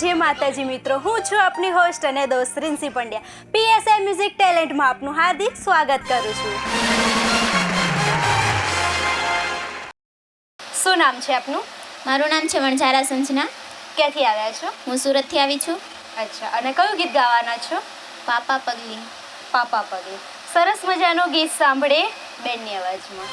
જય માતાજી મિત્રો, હું છું આપની હોસ્ટ અને દોસ્ત રિન્સી પંડ્યા. પીએસઆઈ મ્યુઝિક ટેલેન્ટમાં આપનું હાર્દિક સ્વાગત કરું છું. શું નામ છે આપનું? મારું નામ છે વણઝારા સંજના. ક્યાંથી આવ્યા છો? હું સુરતથી આવી છું. અચ્છા, અને કયું ગીત ગાવાના છો? પાપા પગલી. પાપા પગલી. સરસ મજાનું ગીત સાંભળે બેનની અવાજમાં.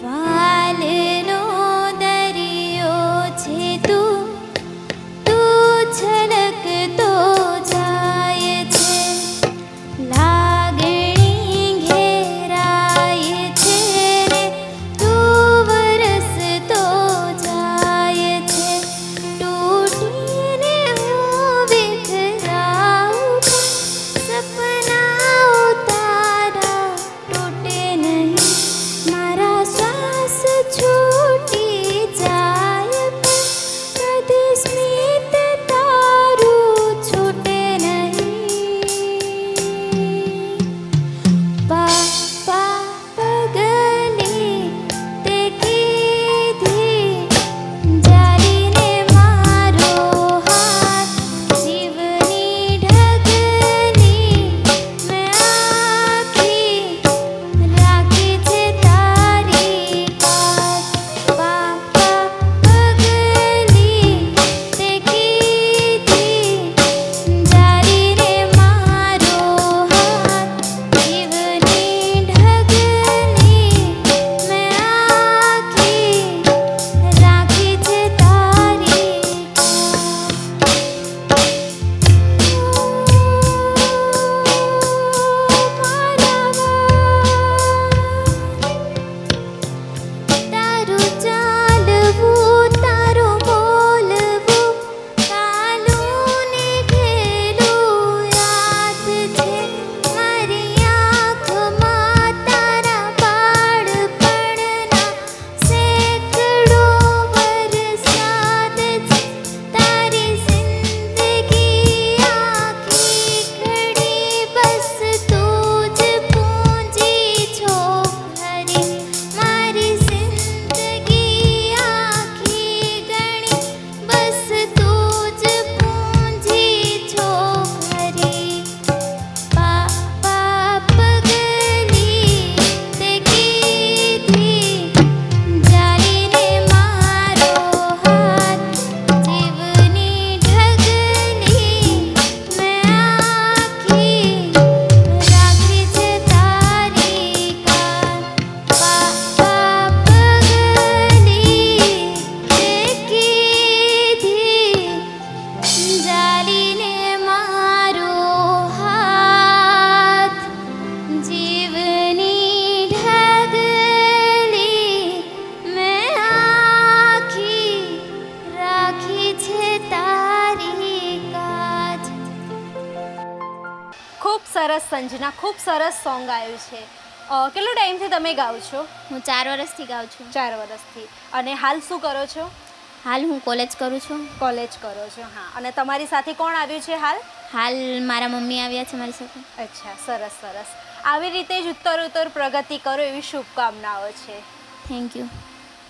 વાલનો દરિયો છે તું, તું છલકતો જાય છે, લાગણી ઘેરાય છે રે, તું વરસતો જાય છે, તૂટીને હું વિખરાઉં પણ સપનાઓ તારા તૂટે નહીં, મારા શ્વાસ છૂટી જાય પણ કદી સ્મિત તારું છૂટે નહીં. પાપા પગલી તે કીધી, જારીને મારો હાથ, જીવની ઢગલી મેં આખી રાખી છે તારી કાજ. પાપા પગલી તે કીધી, જારીને મારો હાથ, જીવની ઢગલી મેં આખી રાખી છે તારી તારું ચાલવું, તારું બોલવું, કાલું ને ઘેલું યાદ છે, મારી આંખમાં તારા બાળપણના સેંકડો વરસાદ છે, તારી જિંદગી આખી ઘડી બસ તું જ પૂંજી છો ખરી, મારી જિંદગી આખી ઘણી બસ તું જ પૂંજી છો ખરી. પાપા પગલી તે કીધી, જારીને મારો હાથ, જીવની ઢગલી મેં આખી રાખી છે તારી કાજ. પાપા પગલી તે કીધી, જારીને મારો હાથ, જીવની ઢગલી મેં આખી રાખી છે તારી કાજ. ખૂબ સરસ સંજના, ખૂબ સરસ સોંગ આવ્યું છે. કેટલો ટાઈમથી તમે ગાઓ છો? હું 4 વર્ષથી ગાઉં છું. 4 વર્ષથી. અને હાલ શું કરો છો? હાલ હું કોલેજ કરું છું. કોલેજ કરો છો, હા. અને તમારી સાથે કોણ આવ્યું છે હાલ? હાલ મારા મમ્મી આવ્યા છે મારી સાથે. અચ્છા, સરસ સરસ. આવી રીતે જ ઉત્તરોત્તર પ્રગતિ કરો એવી શુભકામનાઓ છે. Thank you.